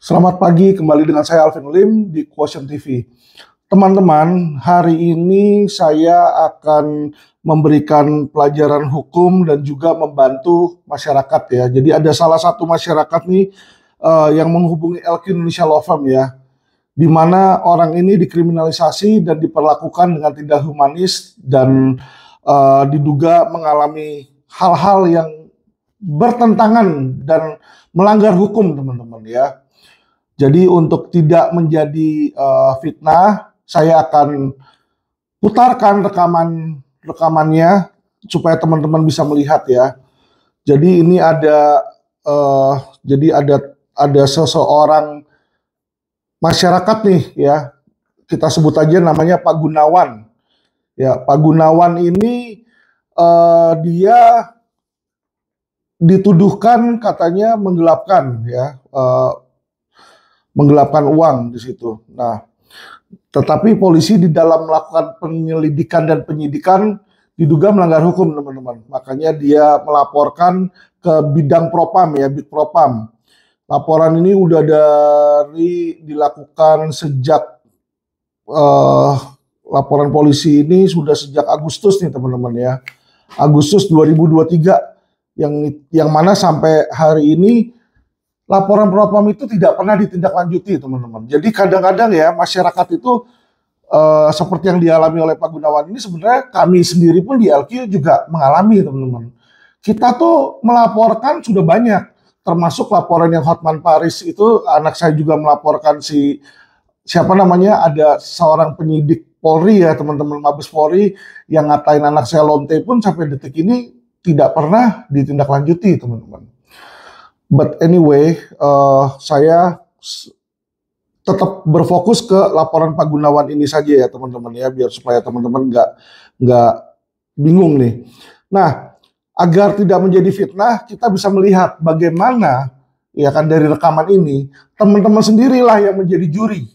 Selamat pagi, kembali dengan saya Alvin Lim di Quotient TV. Teman-teman, hari ini saya akan memberikan pelajaran hukum dan juga membantu masyarakat ya. Jadi ada salah satu masyarakat nih yang menghubungi LQ Indonesia Law Firm ya, di mana orang ini dikriminalisasi dan diperlakukan dengan tidak humanis dan diduga mengalami hal-hal yang bertentangan dan melanggar hukum, teman-teman ya. Jadi untuk tidak menjadi fitnah, saya akan putarkan rekamannya supaya teman-teman bisa melihat ya. Jadi ini ada seseorang masyarakat nih ya. Kita sebut aja namanya Pak Gunawan. Ya, Pak Gunawan ini dia dituduhkan katanya menggelapkan ya. Menggelapkan uang di situ. Nah, tetapi polisi di dalam melakukan penyelidikan dan penyidikan diduga melanggar hukum, teman-teman. Makanya dia melaporkan ke bidang propam ya, Bid Propam. Laporan ini udah dilakukan sejak laporan polisi ini sudah sejak Agustus nih, teman-teman ya. Agustus 2023 yang mana sampai hari ini laporan propam itu tidak pernah ditindaklanjuti, teman-teman. Jadi kadang-kadang ya masyarakat itu seperti yang dialami oleh Pak Gunawan ini, sebenarnya kami sendiri pun di LQ juga mengalami, teman-teman. Kita tuh melaporkan sudah banyak, termasuk laporan yang Hotman Paris itu, anak saya juga melaporkan ada seorang penyidik Polri ya, teman-teman, Mabes Polri, yang ngatain anak saya lonte pun sampai detik ini tidak pernah ditindaklanjuti, teman-teman. But anyway, saya tetap berfokus ke laporan Pak Gunawan ini saja ya, teman-teman ya, biar supaya teman-teman nggak bingung nih. Nah, agar tidak menjadi fitnah, kita bisa melihat bagaimana ya kan dari rekaman ini, teman-teman sendirilah yang menjadi juri,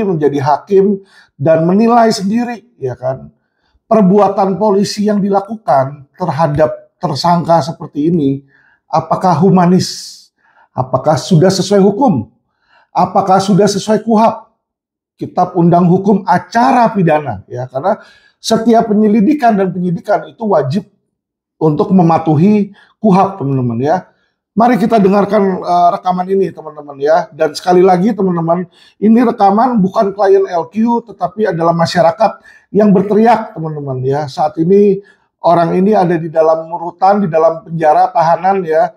menjadi hakim dan menilai sendiri ya kan perbuatan polisi yang dilakukan terhadap tersangka seperti ini. Apakah humanis? Apakah sudah sesuai hukum? Apakah sudah sesuai KUHAP? Kitab Undang Hukum Acara Pidana ya, karena setiap penyelidikan dan penyidikan itu wajib untuk mematuhi KUHAP, teman-teman ya. Mari kita dengarkan rekaman ini, teman-teman ya. Dan sekali lagi, teman-teman, ini rekaman bukan klien LQ tetapi adalah masyarakat yang berteriak, teman-teman ya. Saat ini orang ini ada di dalam rutan, di dalam penjara tahanan ya.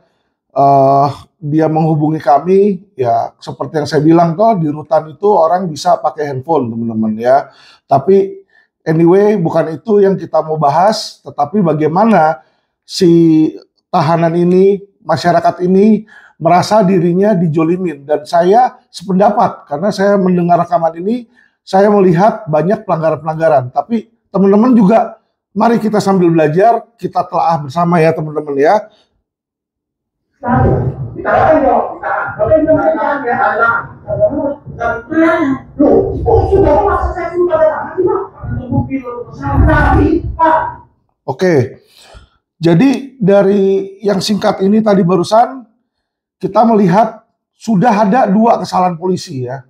Dia menghubungi kami ya, seperti yang saya bilang kok di rutan itu orang bisa pakai handphone, teman-teman ya. Tapi anyway, bukan itu yang kita mau bahas, tetapi bagaimana si tahanan ini, masyarakat ini merasa dirinya dijolimin. Dan saya sependapat, karena saya mendengar rekaman ini, saya melihat banyak pelanggaran-pelanggaran. Tapi teman-teman juga, mari kita sambil belajar, kita telaah bersama ya, teman-teman ya. Oke, jadi dari yang singkat ini tadi barusan, kita melihat sudah ada 2 kesalahan polisi ya,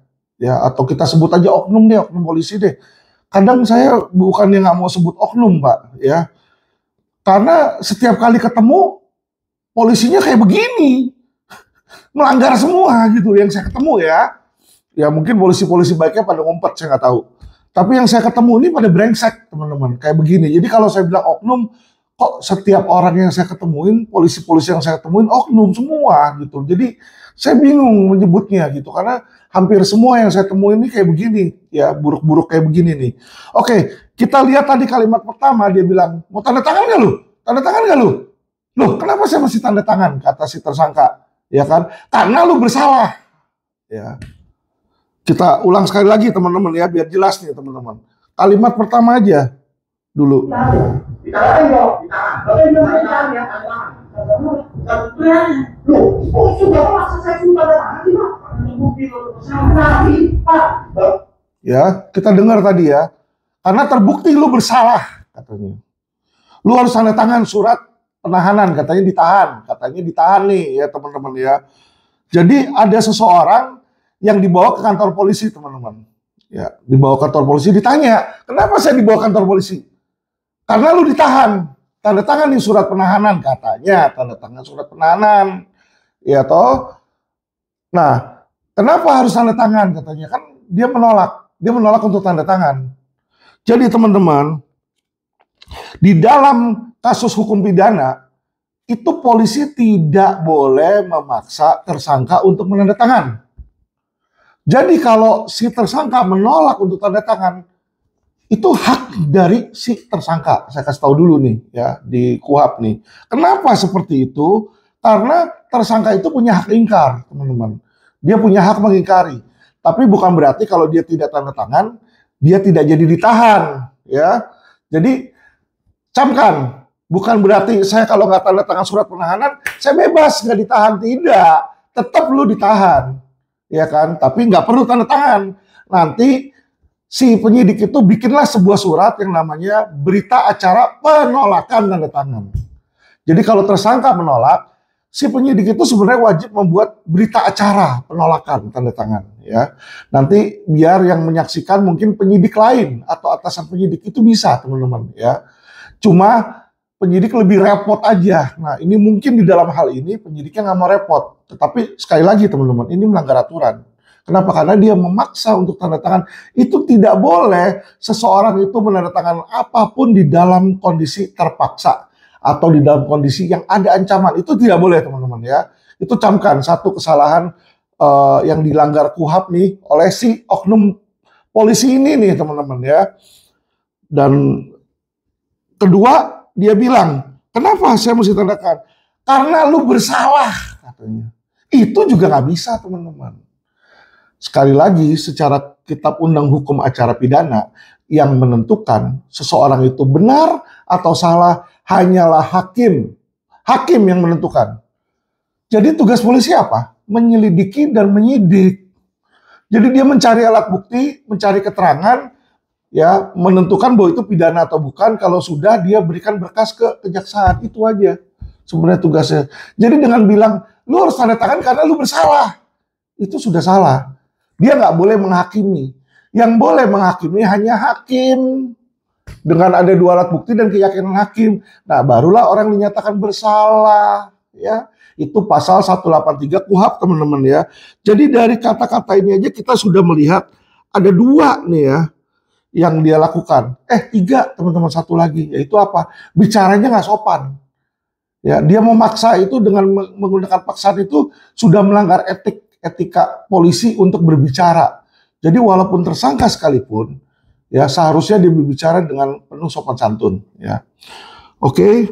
atau kita sebut aja oknum polisi deh. Kadang saya bukannya nggak mau sebut oknum, Pak, ya. Karena setiap kali ketemu, polisinya kayak begini. Melanggar semua gitu yang saya ketemu ya. Ya mungkin polisi-polisi baiknya pada ngumpet, saya nggak tahu. Tapi yang saya ketemu ini pada brengsek, teman-teman. Kayak begini. Jadi kalau saya bilang oknum, kok setiap orang yang saya ketemuin, polisi-polisi yang saya ketemuin, oknum semua gitu. Jadi saya bingung menyebutnya gitu. Karena hampir semua yang saya temuin ini kayak begini, ya buruk-buruk kayak begini nih. Oke, kita lihat tadi kalimat pertama dia bilang, mau tanda tangan nggak lu? Tanda tangan nggak lu? Loh, kenapa saya mesti tanda tangan? Kata si tersangka, ya kan? Karena lu bersalah. Ya, kita ulang sekali lagi teman-teman ya, biar jelas nih teman-teman. Kalimat pertama aja dulu. Ya, kita dengar tadi ya. Karena terbukti lu bersalah, katanya. Lu harus tanda tangan surat penahanan, katanya ditahan nih ya teman-teman ya. Jadi ada seseorang yang dibawa ke kantor polisi, teman-teman. Ya, dibawa ke kantor polisi, ditanya, kenapa saya dibawa ke kantor polisi? Karena lu ditahan, tanda tangan di surat penahanan, katanya tanda tangan surat penahanan, ya toh. Nah, kenapa harus tanda tangan, katanya, kan dia menolak untuk tanda tangan. Jadi teman-teman, di dalam kasus hukum pidana, itu polisi tidak boleh memaksa tersangka untuk menandatangan. Jadi kalau si tersangka menolak untuk tanda tangan, itu hak dari si tersangka. Saya kasih tahu dulu nih ya di KUHP nih. Kenapa seperti itu? Karena tersangka itu punya hak ingkar, teman-teman. Dia punya hak mengingkari. Tapi bukan berarti kalau dia tidak tanda tangan, dia tidak jadi ditahan, ya. Jadi camkan, bukan berarti saya kalau nggak tanda tangan surat penahanan, saya bebas nggak ditahan, tidak. Tetap lu ditahan, ya kan? Tapi nggak perlu tanda tangan. Nanti si penyidik itu bikinlah sebuah surat yang namanya berita acara penolakan tanda tangan. Jadi kalau tersangka menolak, si penyidik itu sebenarnya wajib membuat berita acara penolakan tanda tangan, ya. Nanti biar yang menyaksikan mungkin penyidik lain atau atasan penyidik itu bisa, teman-teman, ya. Cuma penyidik lebih repot aja. Nah, ini mungkin di dalam hal ini penyidiknya nggak mau repot. Tetapi sekali lagi, teman-teman, ini melanggar aturan. Kenapa? Karena dia memaksa untuk tanda tangan. Itu tidak boleh seseorang itu menandatangan apapun di dalam kondisi terpaksa atau di dalam kondisi yang ada ancaman. Itu tidak boleh, teman-teman, ya. Itu camkan satu kesalahan yang dilanggar KUHP nih oleh si oknum polisi ini nih, teman-teman, ya. Dan kedua, dia bilang, kenapa saya mesti tandakan? Karena lu bersalah, katanya. Itu juga nggak bisa, teman-teman. Sekali lagi, secara kitab undang hukum acara pidana, yang menentukan seseorang itu benar atau salah hanyalah hakim. Hakim yang menentukan. Jadi tugas polisi apa? Menyelidiki dan menyidik. Jadi dia mencari alat bukti, mencari keterangan, ya, menentukan bahwa itu pidana atau bukan. Kalau sudah, dia berikan berkas ke kejaksaan. Itu aja sebenarnya tugasnya. Jadi dengan bilang, lu harus tanda tangan karena lu bersalah, itu sudah salah. Dia nggak boleh menghakimi. Yang boleh menghakimi hanya hakim. Dengan ada dua alat bukti dan keyakinan hakim. Nah, barulah orang dinyatakan bersalah. Ya, itu pasal 183 KUHP, teman-teman, ya. Jadi dari kata-kata ini aja kita sudah melihat ada dua nih ya yang dia lakukan. Tiga, teman-teman, satu lagi. Yaitu apa? Bicaranya nggak sopan. Ya, dia memaksa itu dengan menggunakan paksaan itu sudah melanggar etika polisi untuk berbicara. Jadi walaupun tersangka sekalipun, ya seharusnya dia berbicara dengan penuh sopan santun, ya. Oke,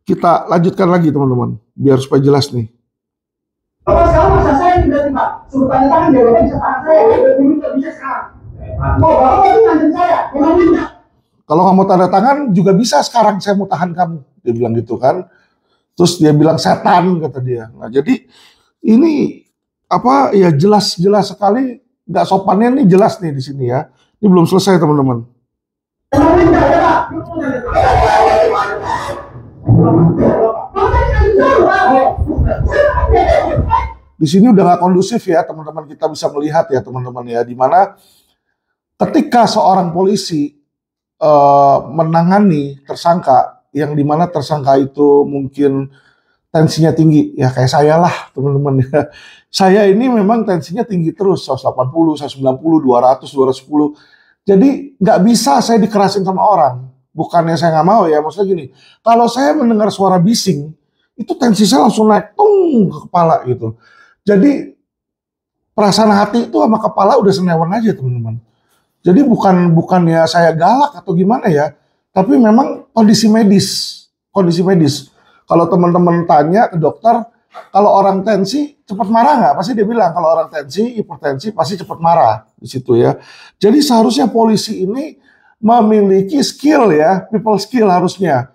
kita lanjutkan lagi, teman-teman, biar supaya jelas nih. Kalau sekarang masa saya tidak Pak, suruh tanda tangan dia bisa tangan saya, dulu nggak bisa sekarang. Oh, bapak itu ngancam saya, kalau nggak mau tanda tangan juga bisa sekarang, saya mau tahan kamu, dia bilang gitu kan. Terus dia bilang setan, kata dia. Nah, jadi ini apa ya, jelas sekali nggak sopannya nih, jelas nih di sini, ya. Ini belum selesai, teman-teman. Di sini udah nggak kondusif, ya, teman-teman. Kita bisa melihat, ya, teman-teman, ya, di mana ketika seorang polisi menangani tersangka, yang dimana tersangka itu mungkin tensinya tinggi, ya kayak saya lah, teman-teman, ya. Saya ini memang tensinya tinggi terus, 180, 190, 200, 210. Jadi nggak bisa saya dikerasin sama orang. Bukannya saya nggak mau, ya, maksudnya gini, kalau saya mendengar suara bising, itu tensi saya langsung naik tung ke kepala gitu. Jadi perasaan hati itu sama kepala udah senewan aja, teman-teman. Jadi bukannya saya galak atau gimana, ya, tapi memang kondisi medis. Kalau teman-teman tanya ke dokter, kalau orang tensi cepat marah nggak? Pasti dia bilang kalau orang tensi, hipertensi pasti cepat marah di situ, ya. Jadi seharusnya polisi ini memiliki skill, ya, people skill harusnya.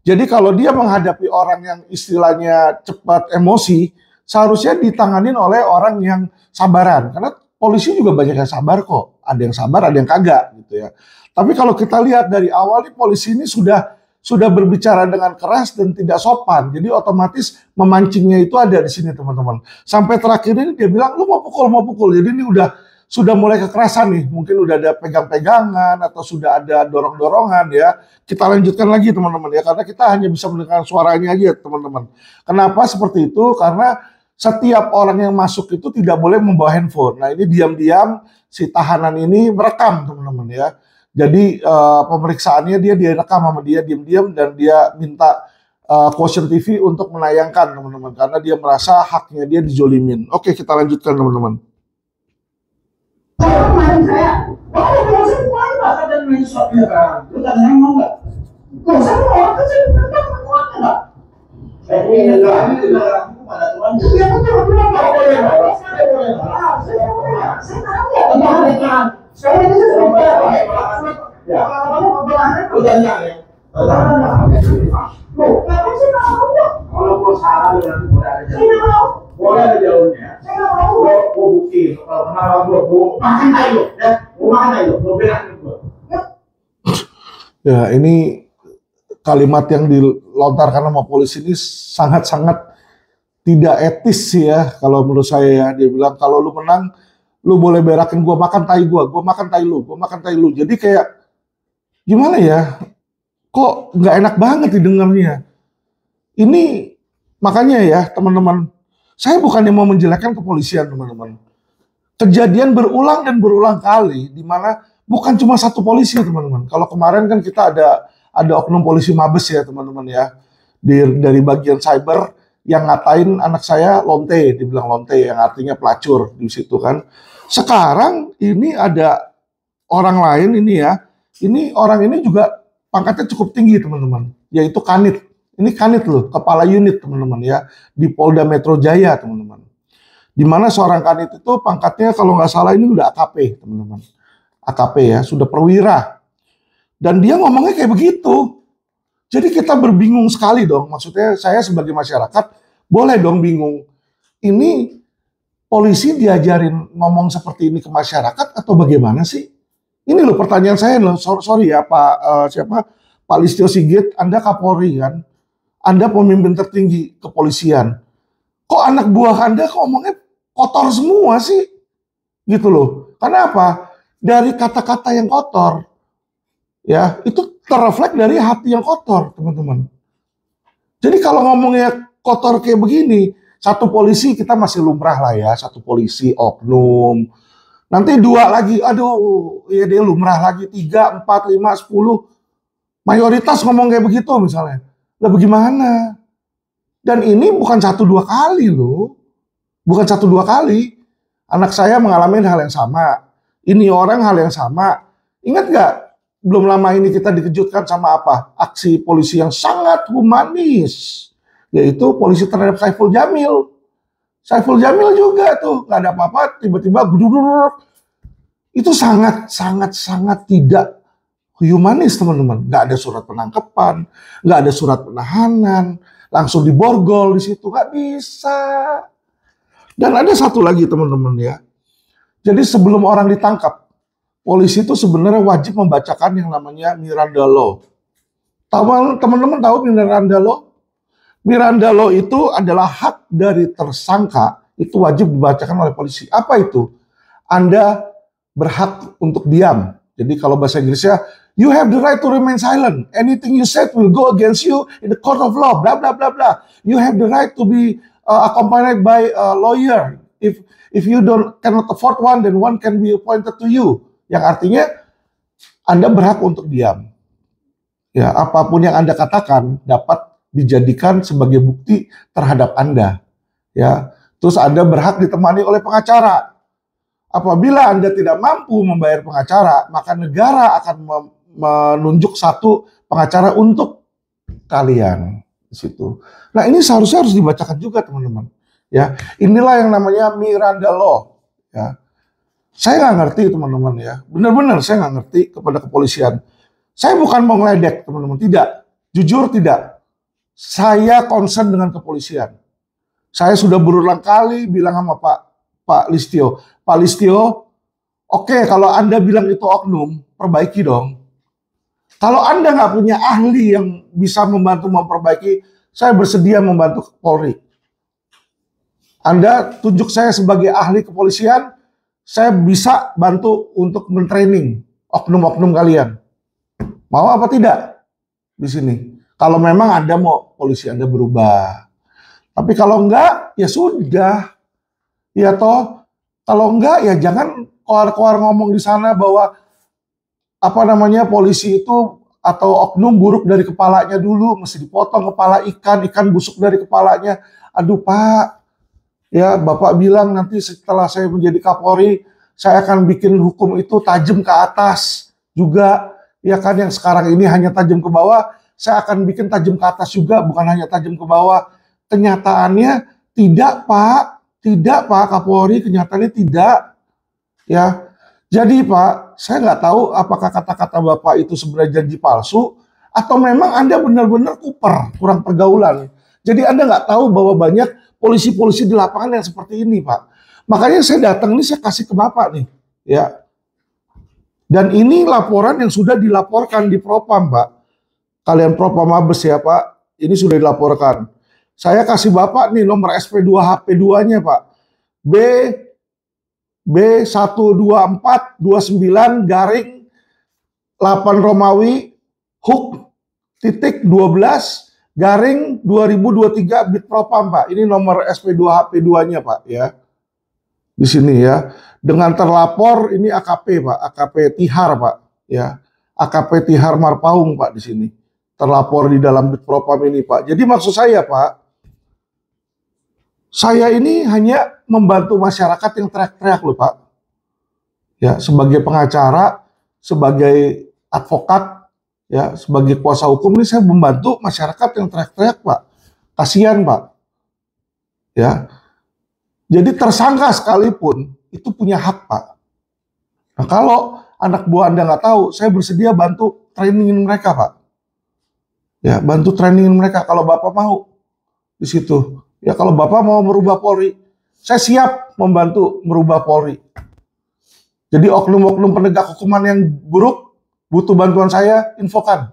Jadi kalau dia menghadapi orang yang istilahnya cepat emosi, seharusnya ditanganin oleh orang yang sabaran. Karena polisi juga banyak yang sabar kok. Ada yang sabar, ada yang kagak gitu, ya. Tapi kalau kita lihat dari awal nih polisi ini sudah sudah berbicara dengan keras dan tidak sopan. Jadi otomatis memancingnya itu ada di sini teman-teman. Sampai terakhir ini dia bilang, lu mau pukul. Jadi ini sudah mulai kekerasan nih. Mungkin udah ada pegang-pegangan atau sudah ada dorong-dorongan ya. Kita lanjutkan lagi teman-teman ya. Karena kita hanya bisa mendengar suaranya aja teman-teman. Kenapa seperti itu? Karena setiap orang yang masuk itu tidak boleh membawa handphone. Nah ini diam-diam si tahanan ini merekam teman-teman ya. Jadi pemeriksaannya dia direkam sama dia diam-diam dan dia minta Quotient TV untuk menayangkan teman-teman karena dia merasa haknya dia dijolimin. Oke, kita lanjutkan teman-teman. Saya, kalau saya main bahasa dan main shotnya kan, lu katanya mau nggak? Kalau saya mau orang kan saya menguatnya nggak? Ini enggak pada Tuhan. Iya betul nggak boleh bawa. Saya boleh bawa. Saya tahu ya. Tentang saya ini sudah ya. Udah enggak ya. Loh, kenapa sih nggak mau? Kalau mau salah dengan boleh aja. Saya nggak mau. Boleh ada jauhnya. Saya nggak mau. Gua bukti. Kalau kenapa gua makan ayo ya. Gua makan ayo. Gua belain gua. Ya ini kalimat yang dilontarkan sama polisi ini sangat-sangat tidak etis sih ya kalau menurut saya ya. Dia bilang kalau lu menang lu boleh berakin gua makan tai gua makan tai lu, gua makan tai lu. Jadi kayak gimana ya? Kok nggak enak banget didengarnya. Ini makanya ya teman-teman, saya bukannya mau menjelekkan kepolisian teman-teman. Kejadian berulang dan berulang kali di mana bukan cuma satu polisi teman-teman. Kalau kemarin kan kita ada oknum polisi Mabes ya teman-teman ya. Dari bagian cyber yang ngatain anak saya lonte, dibilang lonte yang artinya pelacur di situ kan. Sekarang ini ada orang lain ini ya. Ini orang ini juga pangkatnya cukup tinggi teman-teman, yaitu Kanit. Ini Kanit loh, kepala unit teman-teman ya di Polda Metro Jaya teman-teman. Di mana seorang Kanit itu pangkatnya kalau nggak salah ini udah AKP teman-teman. AKP ya, sudah perwira. Dan dia ngomongnya kayak begitu. Jadi kita berbingung sekali dong. Maksudnya saya sebagai masyarakat boleh dong bingung. Ini polisi diajarin ngomong seperti ini ke masyarakat atau bagaimana sih? Ini loh pertanyaan saya loh. Sorry ya Pak Listio Sigit, Anda Kapolri kan? Anda pemimpin tertinggi kepolisian. Kok anak buah Anda ngomongnya kotor semua sih? Gitu loh. Karena apa? Dari kata-kata yang kotor, ya itu terreflek dari hati yang kotor, teman-teman. Jadi kalau ngomongnya kotor kayak begini, satu polisi kita masih lumrah lah ya, satu polisi oknum. Nanti dua lagi, aduh, ya dia lumrah lagi, 3, 4, 5, 10. Mayoritas ngomong kayak begitu misalnya. Lah bagaimana? Dan ini bukan 1-2 kali loh. Bukan 1-2 kali. Anak saya mengalami hal yang sama. Ini orang hal yang sama. Ingat nggak? Belum lama ini kita dikejutkan sama apa? Aksi polisi yang sangat humanis. Yaitu polisi terhadap Saiful Jamil. Saiful Jamil juga tuh. Nggak ada apa-apa, tiba-tiba gudururur. Itu sangat tidak humanis teman-teman. Nggak ada surat penangkapan, nggak ada surat penahanan, langsung diborgol di situ. Nggak bisa. Dan ada satu lagi teman-teman ya. Jadi sebelum orang ditangkap, polisi itu sebenarnya wajib membacakan yang namanya Miranda Law. Teman-teman tahu Miranda Law? Miranda Law itu adalah hak dari tersangka, itu wajib dibacakan oleh polisi. Apa itu? Anda berhak untuk diam. Jadi kalau bahasa Inggrisnya, you have the right to remain silent. Anything you said will go against you in the court of law. Blah blah blah blah. You have the right to be accompanied by a lawyer. If you cannot afford one, then one can be appointed to you. Yang artinya Anda berhak untuk diam. Ya, apapun yang Anda katakan dapat dijadikan sebagai bukti terhadap Anda. Ya, terus Anda berhak ditemani oleh pengacara. Apabila Anda tidak mampu membayar pengacara, maka negara akan menunjuk satu pengacara untuk kalian di situ. Nah, ini seharusnya harus dibacakan juga, teman-teman. Ya, inilah yang namanya Miranda Law. Ya, saya nggak ngerti, teman-teman ya. Benar-benar saya nggak ngerti kepada kepolisian. Saya bukan mau ngeledek, teman-teman. Tidak, jujur tidak. Saya concern dengan kepolisian. Saya sudah berulang kali bilang sama Pak Listio. Pak Listio, oke, kalau Anda bilang itu oknum, perbaiki dong. Kalau Anda nggak punya ahli yang bisa membantu memperbaiki, saya bersedia membantu Polri. Anda tunjuk saya sebagai ahli kepolisian, saya bisa bantu untuk mentraining oknum-oknum kalian. Mau apa tidak di sini? Kalau memang Anda mau polisi Anda berubah. Tapi kalau enggak, ya sudah. Ya toh, kalau enggak ya jangan keluar-keluar ngomong di sana bahwa polisi itu atau oknum buruk dari kepalanya dulu, mesti dipotong kepala ikan busuk dari kepalanya. Aduh Pak, ya Bapak bilang nanti setelah saya menjadi Kapolri, saya akan bikin hukum itu tajam ke atas juga. Ya kan, yang sekarang ini hanya tajam ke bawah, saya akan bikin tajam ke atas juga, bukan hanya tajam ke bawah. Kenyataannya tidak Pak Kapolri, kenyataannya tidak. Ya, jadi Pak, saya nggak tahu apakah kata-kata Bapak itu sebenarnya janji palsu atau memang Anda benar-benar kurang pergaulan. Jadi Anda nggak tahu bahwa banyak polisi-polisi di lapangan yang seperti ini, Pak. Makanya saya datang ini saya kasih ke Bapak nih, ya. Dan ini laporan yang sudah dilaporkan di Propam, Pak. Kalian Propam Mabes ya, Pak. Ini sudah dilaporkan. Saya kasih Bapak nih nomor SP2 HP2-nya, Pak. B12429 garing 8 Romawi Hook titik 12 garing 2023 Bit Propam, Pak. Ini nomor SP2 HP2-nya, Pak, ya. Di sini ya. Dengan terlapor ini AKP, Pak, AKP Tihar, Pak, ya. AKP Tihar Marpaung, Pak, di sini. Terlapor di dalam Bit Propam ini, Pak. Jadi maksud saya, Pak, saya ini hanya membantu masyarakat yang teriak-teriak loh, Pak. Ya, sebagai pengacara, sebagai advokat, ya, sebagai kuasa hukum ini saya membantu masyarakat yang teriak-teriak, Pak. Kasihan, Pak. Ya. Jadi tersangka sekalipun itu punya hak, Pak. Nah, kalau anak buah Anda nggak tahu, saya bersedia bantu trainingin mereka, Pak. Ya, bantu trainingin mereka kalau Bapak mau di situ. Ya, kalau Bapak mau merubah Polri, saya siap membantu merubah Polri. Jadi oknum-oknum penegak hukuman yang buruk butuh bantuan saya, infokan.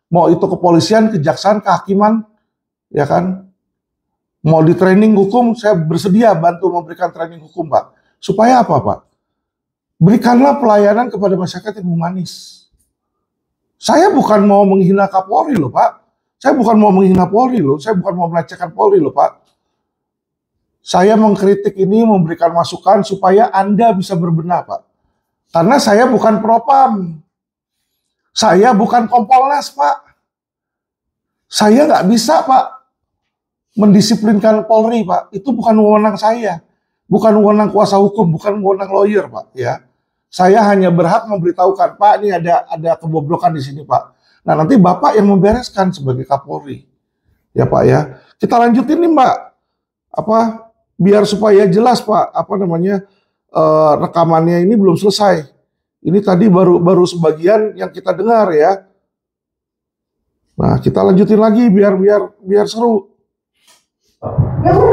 Mau itu kepolisian, kejaksaan, kehakiman, ya kan? Mau di training hukum, saya bersedia bantu memberikan training hukum, Pak. Supaya apa, Pak? Berikanlah pelayanan kepada masyarakat yang humanis. Saya bukan mau menghina Kapolri loh, Pak. Saya bukan mau menghina Polri loh. Saya bukan mau melecehkan Polri loh, Pak. Saya mengkritik ini, memberikan masukan supaya Anda bisa berbenah, Pak. Karena saya bukan Propam. Saya bukan Kompolnas, Pak. Saya nggak bisa, Pak, mendisiplinkan Polri, Pak. Itu bukan wewenang saya. Bukan wewenang kuasa hukum, bukan wewenang lawyer, Pak. Ya, saya hanya berhak memberitahukan, Pak, ini ada kebobrokan di sini, Pak. Nah, nanti Bapak yang membereskan sebagai Kapolri. Ya, Pak, ya. Kita lanjutin nih, Mbak. Biar supaya jelas, Pak, rekamannya ini belum selesai. Ini tadi baru sebagian yang kita dengar, ya. Nah, kita lanjutin lagi biar seru. Ya udah,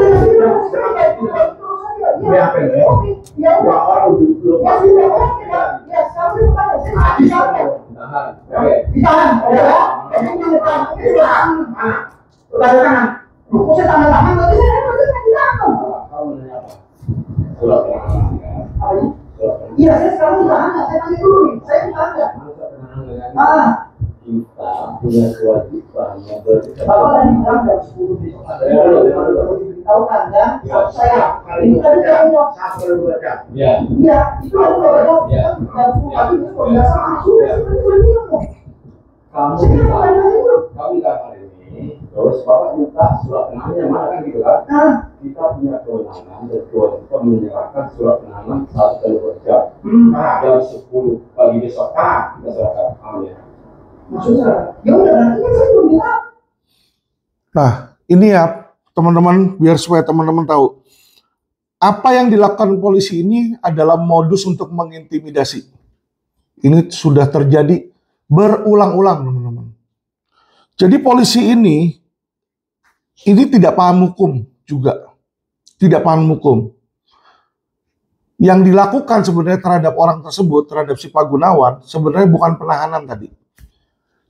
iya, saya sekarang udah ada. Saya tanya dulu nih, saya udah ada. Kita punya kewajiban Bapak tadi bilang jam 10 besok tahu kan ya? Saya ini tadi jawab. Iya, itu aku nggak jawab. Jam 10 pagi itu biasa masuk. Kamu minta hari ini, terus Bapak minta surat kenangannya mana kan gitu kan? Kita punya kewenangan dan kewajiban menyerahkan surat kenangan 1 kali per jam. Jam 10 pagi besok kita serahkan. Amin. Maksudnya, ya udah nanti kan saya belum bilang. Nah, ini ya teman-teman, biar supaya teman-teman tahu. Apa yang dilakukan polisi ini adalah modus untuk mengintimidasi. Ini sudah terjadi berulang-ulang, teman-teman. Jadi polisi ini tidak paham hukum juga. Tidak paham hukum. Yang dilakukan sebenarnya terhadap orang tersebut, terhadap si Pak Gunawan, sebenarnya bukan penahanan tadi.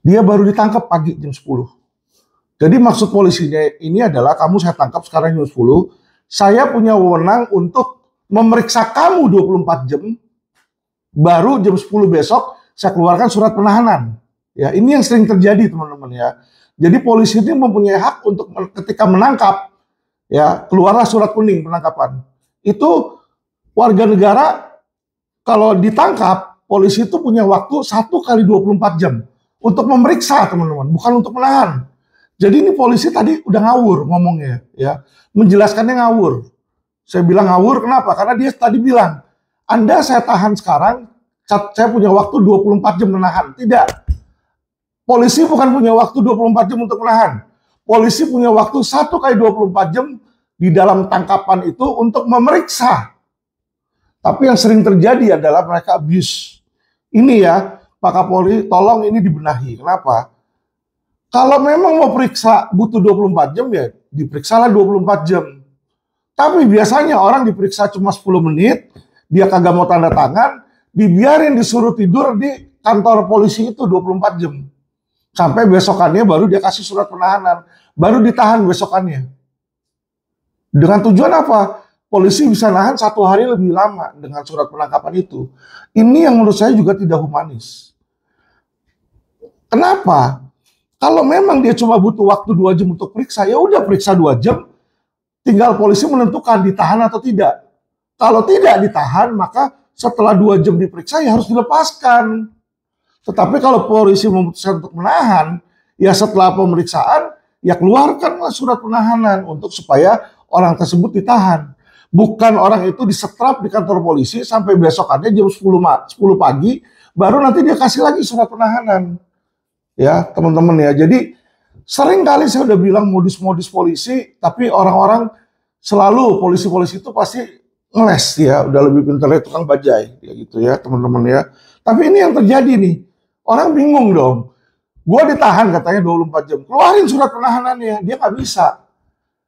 Dia baru ditangkap pagi jam 10. Jadi maksud polisinya ini adalah kamu saya tangkap sekarang jam 10, saya punya wewenang untuk memeriksa kamu 24 jam, baru jam 10 besok saya keluarkan surat penahanan. Ya, ini yang sering terjadi teman-teman ya. Jadi polisi ini mempunyai hak untuk ketika menangkap, ya keluarlah surat kuning penangkapan. Itu warga negara kalau ditangkap, polisi itu punya waktu 1 kali 24 jam untuk memeriksa teman-teman, bukan untuk menahan. Jadi ini polisi tadi udah ngawur ngomongnya, ya menjelaskannya ngawur. Saya bilang ngawur kenapa? Karena dia tadi bilang, Anda saya tahan sekarang, saya punya waktu 24 jam menahan. Tidak. Polisi bukan punya waktu 24 jam untuk menahan. Polisi punya waktu 1 kali 24 jam di dalam tangkapan itu untuk memeriksa. Tapi yang sering terjadi adalah mereka abuse. Ini ya, Pak Kapolri, tolong ini dibenahi. Kenapa? Kalau memang mau periksa butuh 24 jam ya, diperiksalah 24 jam. Tapi biasanya orang diperiksa cuma 10 menit, dia kagak mau tanda tangan, dibiarin disuruh tidur di kantor polisi itu 24 jam. Sampai besokannya baru dia kasih surat penahanan, baru ditahan besokannya. Dengan tujuan apa? Polisi bisa nahan 1 hari lebih lama dengan surat penangkapan itu. Ini yang menurut saya juga tidak humanis. Kenapa? Kalau memang dia cuma butuh waktu 2 jam untuk periksa, ya udah periksa 2 jam, tinggal polisi menentukan ditahan atau tidak. Kalau tidak ditahan, maka setelah 2 jam diperiksa ya harus dilepaskan. Tetapi kalau polisi memutuskan untuk menahan, ya setelah pemeriksaan, ya keluarkanlah surat penahanan untuk supaya orang tersebut ditahan. Bukan orang itu disetrap di kantor polisi sampai besokannya jam 10 pagi, baru nanti dia kasih lagi surat penahanan. Ya teman-teman ya, jadi sering kali saya udah bilang modus-modus polisi, tapi orang-orang selalu polisi-polisi itu pasti ngeles ya, udah lebih pintar dari tukang bajai, ya gitu ya teman-teman ya. Tapi ini yang terjadi nih, orang bingung dong. Gue ditahan katanya 24 jam, keluarin surat penahanannya, dia nggak bisa.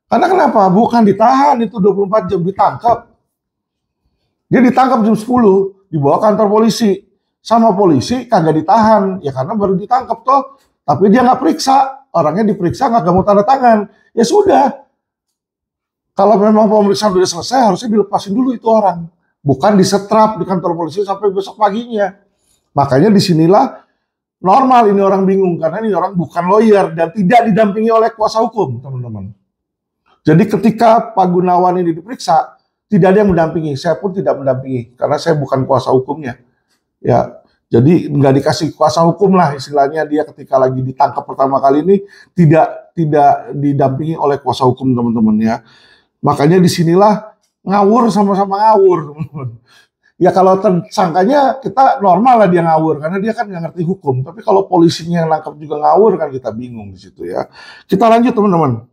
Karena kenapa? Bukan ditahan itu 24 jam, ditangkap. Dia ditangkap jam 10, dibawa kantor polisi. Sama polisi kagak ditahan, ya karena baru ditangkap toh. Tapi dia nggak periksa, orangnya diperiksa nggak mau tanda tangan. Ya sudah. Kalau memang pemeriksaan sudah selesai, harusnya dilepasin dulu itu orang. Bukan disetrap di kantor polisi sampai besok paginya. Makanya disinilah normal ini orang bingung, karena ini orang bukan lawyer dan tidak didampingi oleh kuasa hukum, teman-teman. Jadi ketika Pak Gunawan ini diperiksa, tidak ada yang mendampingi. Saya pun tidak mendampingi, karena saya bukan kuasa hukumnya. Ya, jadi nggak dikasih kuasa hukum lah istilahnya, dia ketika lagi ditangkap pertama kali ini tidak didampingi oleh kuasa hukum teman-teman ya. Makanya disinilah ngawur sama-sama ngawur teman-teman. Ya kalau tersangkanya kita normal lah dia ngawur karena dia kan nggak ngerti hukum. Tapi kalau polisinya yang nangkap juga ngawur kan kita bingung di situ ya. Kita lanjut teman-teman.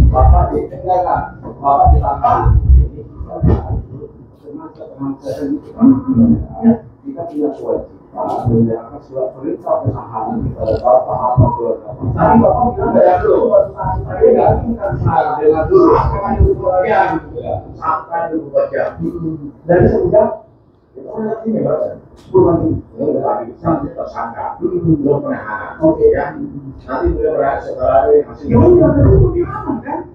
Bapak ditangkap. Kita punya kewajiban menyerahkan surat perintah penahanan kepada Bapak atau keluarga. Tapi Bapak bilang bayar dulu. Tapi nggak dengan dulu. Sampai 24 jam. Dari sesudah kita lihat ini berapa? 10 lagi. Udah lagi sampai tersangka. Belum penahanan. Oke ya. Nanti beliau berhasil setelah ini masih. Ya udah itu diaman kan?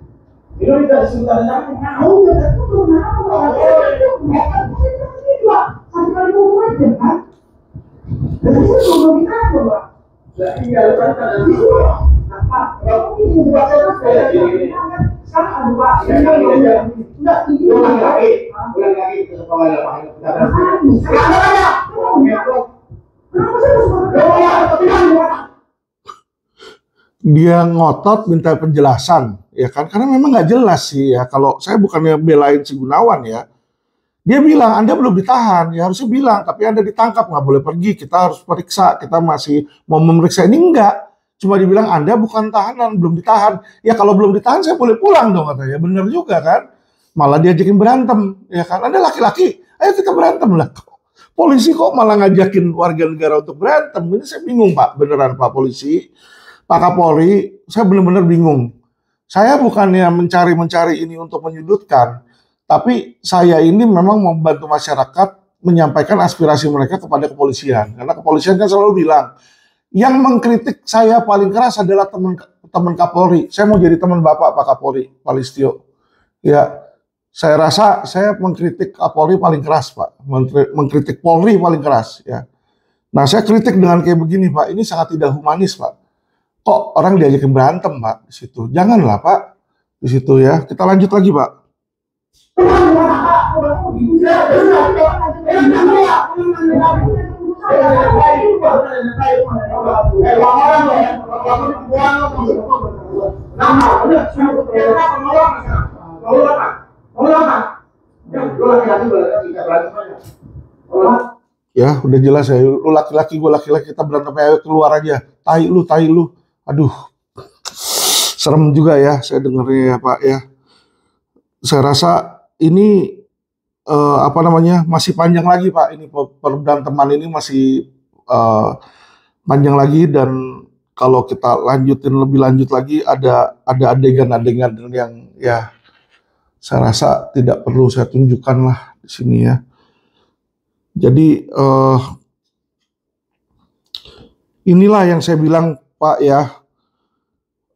Itu tidak disebut ada tahu ya itu belum dia ngotot minta penjelasan ya kan, karena memang nggak jelas sih ya. Kalau saya bukannya belain si Gunawan ya, dia bilang Anda belum ditahan, ya harusnya bilang tapi Anda ditangkap nggak boleh pergi, kita harus periksa, kita masih mau memeriksa. Ini enggak, cuma dibilang Anda bukan tahanan, belum ditahan. Ya kalau belum ditahan saya boleh pulang dong katanya, bener juga kan, malah diajakin berantem ya kan. Anda laki-laki, ayo kita berantem lah. Polisi kok malah ngajakin warga negara untuk berantem? Ini saya bingung Pak, beneran Pak Polisi, Pak Kapolri, saya benar-benar bingung. Saya bukannya mencari ini untuk menyudutkan, tapi saya ini memang membantu masyarakat menyampaikan aspirasi mereka kepada kepolisian. Karena kepolisian kan selalu bilang, yang mengkritik saya paling keras adalah teman Kapolri. Saya mau jadi teman Bapak, Pak Kapolri, Pak Listio. Ya, saya rasa saya mengkritik Kapolri paling keras, Pak. Mengkritik Polri paling keras, ya. Nah, saya kritik dengan kayak begini, Pak. Ini sangat tidak humanis, Pak. Kok orang diajakin berantem, Pak, di situ? Janganlah, Pak, di situ ya. Kita lanjut lagi, Pak. Ya, udah jelas ya. Lu laki-laki, gue laki-laki, kita berantem ayo keluar aja. Tai lu, tai lu. Aduh, serem juga ya saya dengernya ya, Pak ya. Saya rasa ini apa namanya, masih panjang lagi, Pak. Ini perberantem ini masih panjang lagi, dan kalau kita lanjutin lebih lanjut lagi ada adegan-adegan yang ya saya rasa tidak perlu saya tunjukkan lah di sini ya. Jadi inilah yang saya bilang, Pak ya,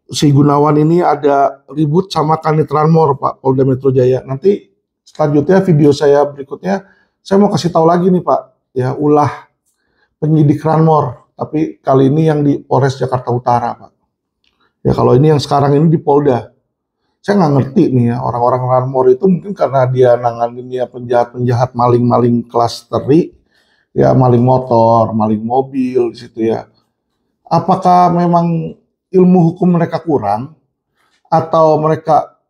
si Gunawan ini ada ribut sama Kanit Ranmor, Pak, Polda Metro Jaya. Nanti selanjutnya video saya berikutnya saya mau kasih tahu lagi nih, Pak ya, ulah penyidik Ranmor, tapi kali ini yang di Polres Jakarta Utara, Pak ya. Kalau ini yang sekarang ini di Polda, saya nggak ngerti nih ya, orang-orang Ranmor itu mungkin karena dia nanganinnya penjahat-penjahat, maling-maling kelas teri ya, maling motor, maling mobil di situ ya. Apakah memang ilmu hukum mereka kurang, atau mereka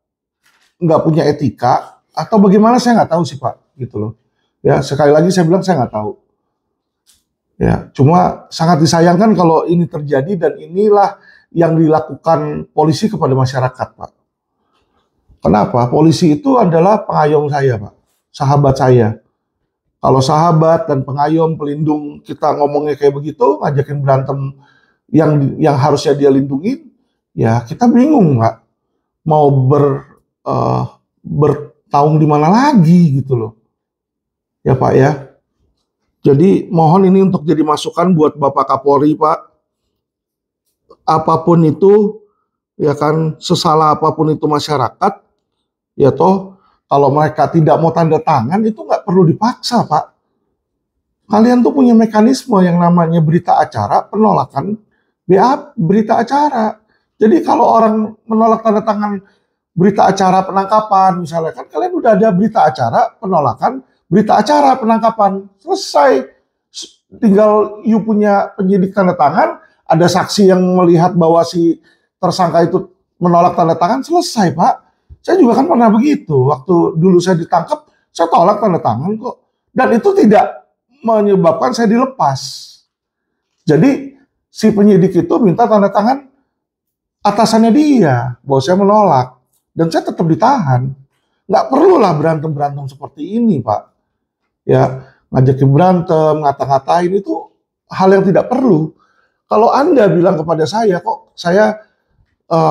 nggak punya etika, atau bagaimana, saya nggak tahu sih, Pak, gitu loh. Ya, sekali lagi saya bilang saya nggak tahu. Ya, cuma sangat disayangkan kalau ini terjadi, dan inilah yang dilakukan polisi kepada masyarakat, Pak. Kenapa? Polisi itu adalah pengayom saya, Pak, sahabat saya. Kalau sahabat dan pengayom, pelindung, kita ngomongnya kayak begitu, ngajakin berantem yang harusnya dia lindungin, ya kita bingung, Pak. Mau bertaung di mana lagi gitu loh. Ya, Pak ya. Jadi mohon ini untuk jadi masukan buat Bapak Kapolri, Pak. Apapun itu, ya kan, sesalah apapun itu masyarakat, ya toh, kalau mereka tidak mau tanda tangan, itu nggak perlu dipaksa, Pak. Kalian tuh punya mekanisme yang namanya berita acara, penolakan berita acara. Jadi kalau orang menolak tanda tangan berita acara penangkapan, misalnya, kan kalian udah ada berita acara penolakan, berita acara penangkapan, selesai. Tinggal you punya penyidik tanda tangan, ada saksi yang melihat bahwa si tersangka itu menolak tanda tangan, selesai, Pak. Saya juga kan pernah begitu, waktu dulu saya ditangkap, saya tolak tanda tangan kok. Dan itu tidak menyebabkan saya dilepas. Jadi si penyidik itu minta tanda tangan atasannya dia, bahwa saya menolak. Dan saya tetap ditahan. Nggak perlulah berantem-berantem seperti ini, Pak. Ya, ngajakin berantem, ngata-ngatain, itu hal yang tidak perlu. Kalau Anda bilang kepada saya, kok saya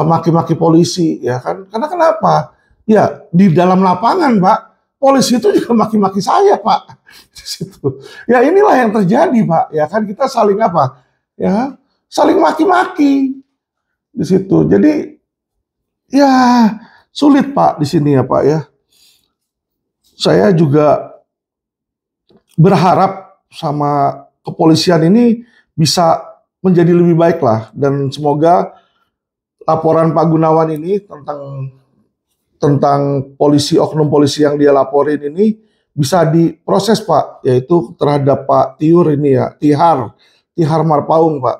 maki-maki polisi, ya kan? Karena kenapa? Ya, di dalam lapangan, Pak, polisi itu juga maki-maki saya, Pak. Di situ. Ya, inilah yang terjadi, Pak. Ya kan, kita saling apa? Ya, saling maki-maki di situ. Jadi ya sulit, Pak, di sini ya, Pak ya. Saya juga berharap sama kepolisian ini bisa menjadi lebih baik lah, dan semoga laporan Pak Gunawan ini tentang polisi, oknum polisi yang dia laporin ini bisa diproses, Pak, yaitu terhadap Pak Tiur ini ya, Tihar Marpaung, Pak.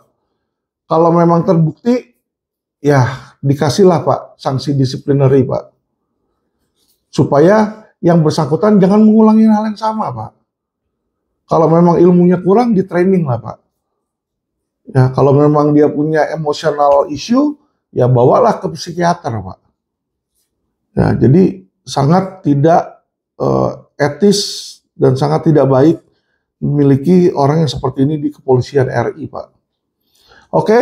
Kalau memang terbukti, ya dikasihlah, Pak, sanksi disiplinary, Pak. Supaya yang bersangkutan jangan mengulangi hal yang sama, Pak. Kalau memang ilmunya kurang, di training lah, Pak. Ya, kalau memang dia punya emotional issue, ya bawalah ke psikiater, Pak. Ya, jadi sangat tidak etis dan sangat tidak baik memiliki orang yang seperti ini di kepolisian RI, Pak. Oke,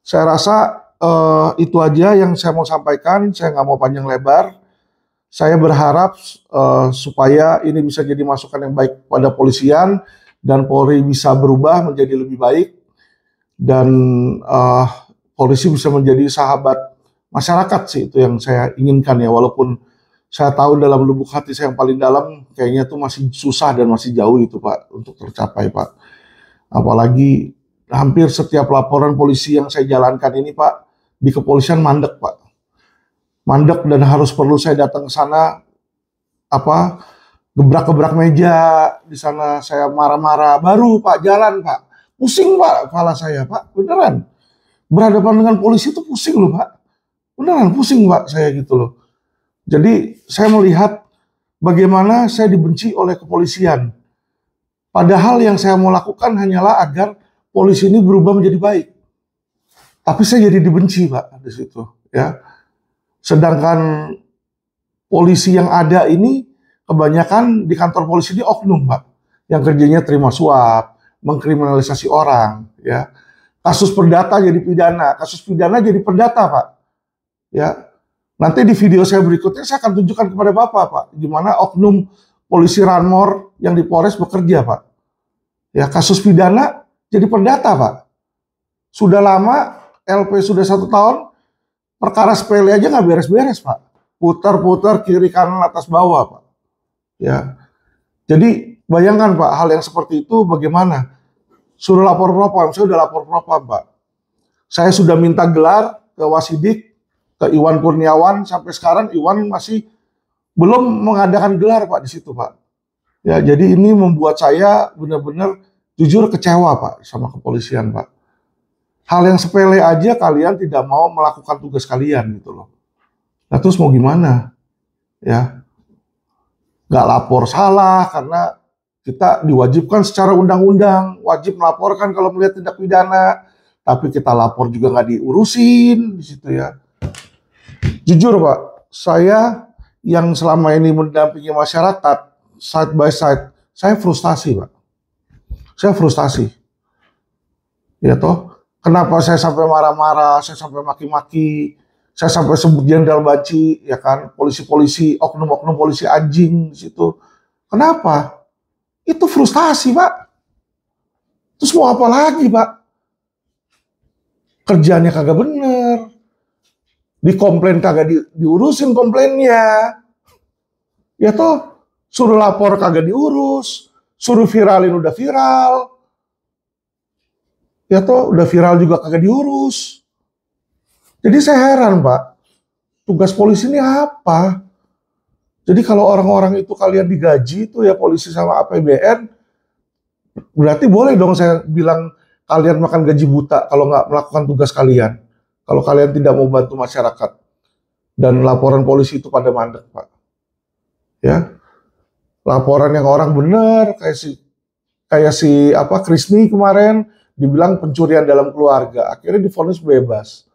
saya rasa itu aja yang saya mau sampaikan. Saya nggak mau panjang lebar. Saya berharap supaya ini bisa jadi masukan yang baik pada polisian dan Polri bisa berubah menjadi lebih baik dan polisi bisa menjadi sahabat masyarakat sih, itu yang saya inginkan ya, walaupun saya tahu dalam lubuk hati saya yang paling dalam kayaknya itu masih susah dan masih jauh itu Pak untuk tercapai Pak. Apalagi hampir setiap laporan polisi yang saya jalankan ini Pak di kepolisian mandek Pak. Mandek dan harus perlu saya datang ke sana gebrak-gebrak meja di sana, saya marah-marah baru Pak jalan Pak. Pusing Pak kepala saya Pak, beneran. Berhadapan dengan polisi itu pusing loh Pak. Beneran pusing Pak saya gitu loh. Jadi saya melihat bagaimana saya dibenci oleh kepolisian. Padahal yang saya mau lakukan hanyalah agar polisi ini berubah menjadi baik. Tapi saya jadi dibenci Pak di situ ya. Sedangkan polisi yang ada ini kebanyakan di kantor polisi ini oknum Pak. Yang kerjanya terima suap, mengkriminalisasi orang ya. Kasus perdata jadi pidana, kasus pidana jadi perdata Pak. Ya. Nanti di video saya berikutnya saya akan tunjukkan kepada Bapak Pak, gimana oknum polisi Ranmor yang di Polres bekerja Pak. Ya, kasus pidana jadi perdata Pak. Sudah lama, LP sudah 1 tahun, perkara sepele aja nggak beres-beres Pak. Putar-putar kiri kanan atas bawah Pak. Ya. Jadi bayangkan Pak, hal yang seperti itu bagaimana? Suruh lapor propam, saya sudah lapor propam Pak. Saya sudah minta gelar ke Wasidik, ke Iwan Kurniawan, sampai sekarang Iwan masih belum mengadakan gelar Pak di situ Pak. Ya, jadi ini membuat saya benar-benar jujur kecewa Pak sama kepolisian Pak. Hal yang sepele aja kalian tidak mau melakukan tugas kalian gitu loh. Nah terus mau gimana? Ya, nggak lapor salah karena kita diwajibkan secara undang-undang, wajib melaporkan kalau melihat tindak pidana, tapi kita lapor juga nggak diurusin di situ ya. Jujur Pak, saya yang selama ini mendampingi masyarakat side by side, saya frustasi Pak. Saya frustasi. Ya toh, kenapa saya sampai marah-marah, saya sampai maki-maki, saya sampai sebut Jenderal Banci, ya kan, polisi-polisi, oknum-oknum polisi anjing di situ. Kenapa? Itu frustasi Pak. Terus mau apa lagi Pak? Kerjanya kagak bener. Dikomplain kagak diurusin komplainnya. Ya toh, suruh lapor kagak diurus. Suruh viralin udah viral. Ya toh, udah viral juga kagak diurus. Jadi saya heran Pak. Tugas polisi ini apa? Jadi kalau orang-orang itu kalian digaji itu ya polisi sama APBN, berarti boleh dong saya bilang kalian makan gaji buta kalau nggak melakukan tugas kalian. Kalau kalian tidak mau bantu masyarakat. Dan laporan polisi itu pada mandek Pak. Ya, laporan yang orang benar kayak si Krisni kemarin dibilang pencurian dalam keluarga, akhirnya divonis bebas.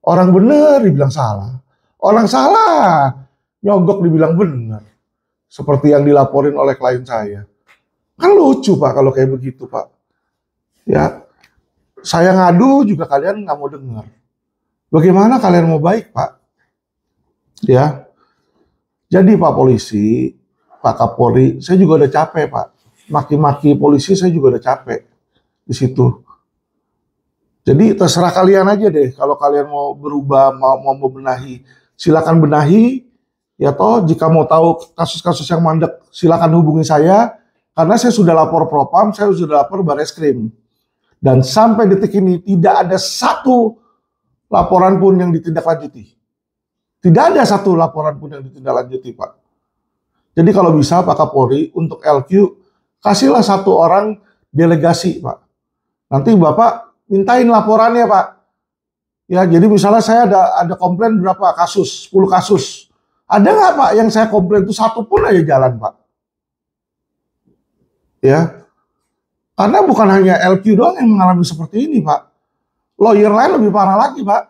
Orang benar dibilang salah. Orang salah nyogok dibilang benar. Seperti yang dilaporin oleh klien saya. Kan lucu Pak kalau kayak begitu Pak. Ya, saya ngadu juga kalian nggak mau dengar. Bagaimana kalian mau baik Pak? Ya, jadi Pak Polisi, Pak Kapolri, saya juga udah capek Pak. Maki-maki polisi saya juga udah capek di situ. Jadi terserah kalian aja deh. Kalau kalian mau berubah, mau benahi, silakan benahi. Ya toh, jika mau tahu kasus-kasus yang mandek, silakan hubungi saya. Karena saya sudah lapor propam, saya sudah lapor Bareskrim. Dan sampai detik ini tidak ada satu laporan pun yang ditindaklanjuti. Tidak ada satu laporan pun yang ditindaklanjuti Pak. Jadi kalau bisa Pak Kapolri untuk LQ, kasihlah 1 orang delegasi Pak. Nanti Bapak mintain laporannya Pak. Ya, jadi misalnya saya ada komplain berapa kasus, 10 kasus. Ada nggak Pak yang saya komplain itu 1 pun aja jalan Pak? Ya, karena bukan hanya LQ doang yang mengalami seperti ini Pak. Lawyer lain lebih parah lagi Pak.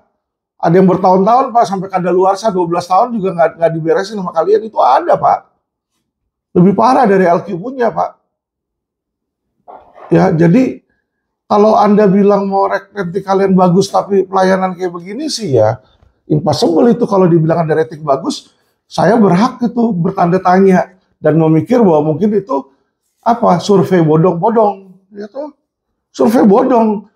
Ada yang bertahun-tahun Pak sampai kadaluarsa 12 tahun juga nggak diberesin sama kalian, itu ada Pak. Lebih parah dari LQ punya Pak. Ya, jadi kalau Anda bilang mau rating kalian bagus tapi pelayanan kayak begini sih ya impossible itu kalau dibilang ada rating bagus. saya berhak itu bertanda tanya dan memikir bahwa mungkin itu apa, survei bodong-bodong, gitu. Survei bodong,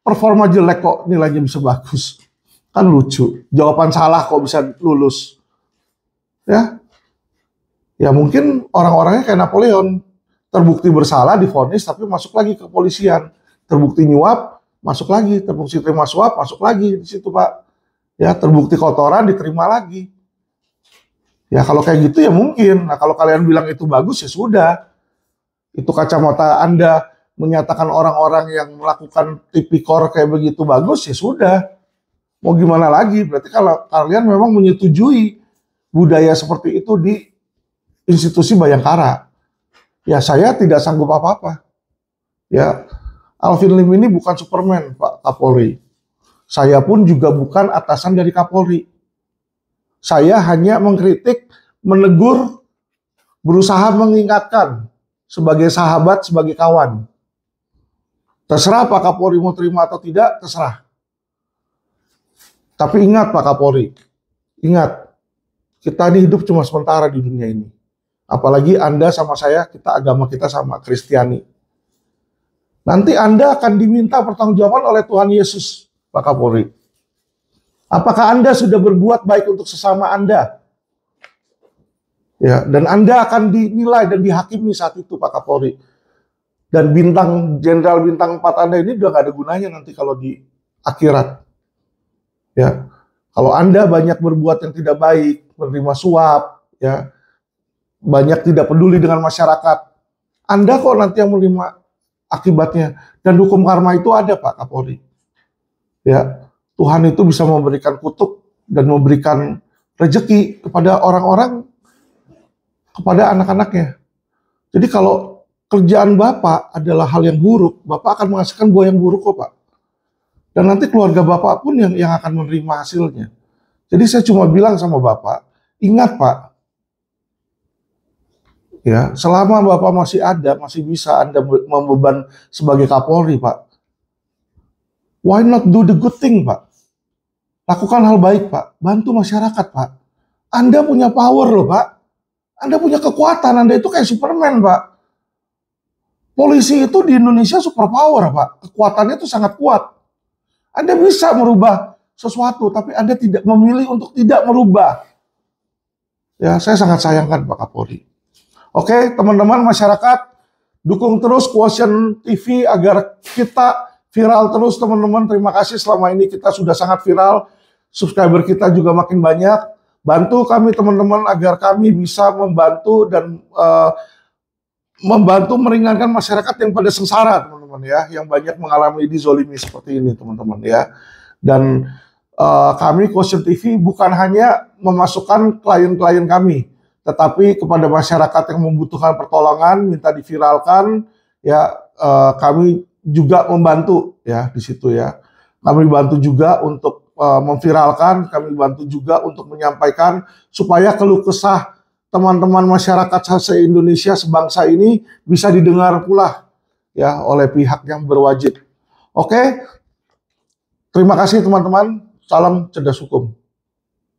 performa jelek kok nilainya bisa bagus, kan lucu. Jawaban salah kok bisa lulus, ya. Ya mungkin orang-orangnya kayak Napoleon, terbukti bersalah divonis tapi masuk lagi ke kepolisian, terbukti nyuap masuk lagi, terbukti terima suap masuk lagi di situ Pak. Ya terbukti kotoran diterima lagi. Ya kalau kayak gitu ya mungkin. Nah kalau kalian bilang itu bagus ya sudah. Itu kacamata Anda menyatakan orang-orang yang melakukan tipikor kayak begitu bagus ya sudah. Mau gimana lagi? Berarti kalau kalian memang menyetujui budaya seperti itu di institusi Bayangkara. Ya saya tidak sanggup apa-apa. Ya Alvin Lim ini bukan Superman Pak Kapolri. Saya pun juga bukan atasan dari Kapolri. Saya hanya mengkritik, menegur, berusaha mengingatkan sebagai sahabat, sebagai kawan. Terserah Pak Kapolri mau terima atau tidak, terserah. Tapi ingat Pak Kapolri, ingat, kita ini hidup cuma sementara di dunia ini. Apalagi Anda sama saya, agama kita sama, Kristiani. Nanti Anda akan diminta pertanggungjawaban oleh Tuhan Yesus, Pak Kapolri. Apakah Anda sudah berbuat baik untuk sesama Anda? Ya, dan Anda akan dinilai dan dihakimi saat itu, Pak Kapolri. Dan jenderal bintang 4 Anda ini udah gak ada gunanya nanti kalau di akhirat. Ya, kalau Anda banyak berbuat yang tidak baik, menerima suap, ya, banyak tidak peduli dengan masyarakat, Anda kok nanti yang menerima akibatnya. Dan hukum karma itu ada, Pak Kapolri. Ya, Tuhan itu bisa memberikan kutuk dan memberikan rezeki kepada orang-orang, kepada anak-anaknya. Jadi kalau kerjaan Bapak adalah hal yang buruk, Bapak akan menghasilkan buah yang buruk kok Pak. Dan nanti keluarga Bapak pun yang akan menerima hasilnya. Jadi saya cuma bilang sama Bapak, ingat Pak, ya selama Bapak masih ada, masih bisa Anda membeban sebagai Kapolri Pak. Why not do the good thing Pak? Lakukan hal baik Pak, bantu masyarakat Pak. Anda punya power loh Pak. Anda punya kekuatan, Anda itu kayak Superman Pak. Polisi itu di Indonesia super power, Pak. Kekuatannya itu sangat kuat. Anda bisa merubah sesuatu, tapi Anda tidak memilih untuk tidak merubah. Ya, saya sangat sayangkan Pak Kapolri. Oke, teman-teman masyarakat, dukung terus Quotient TV agar kita viral terus, teman-teman. Terima kasih selama ini kita sudah sangat viral. Subscriber kita juga makin banyak. Bantu kami teman-teman agar kami bisa membantu dan membantu meringankan masyarakat yang pada sengsara teman-teman ya, yang banyak mengalami dizolimi seperti ini teman-teman ya. Dan kami Quotient TV bukan hanya memasukkan klien-klien kami, tetapi kepada masyarakat yang membutuhkan pertolongan minta diviralkan ya, kami juga membantu ya di situ ya. Kami bantu juga untuk memviralkan, kami bantu juga untuk menyampaikan supaya keluh kesah teman-teman masyarakat se-Indonesia sebangsa ini bisa didengar pula ya oleh pihak yang berwajib. Oke, terima kasih teman-teman. Salam cerdas hukum.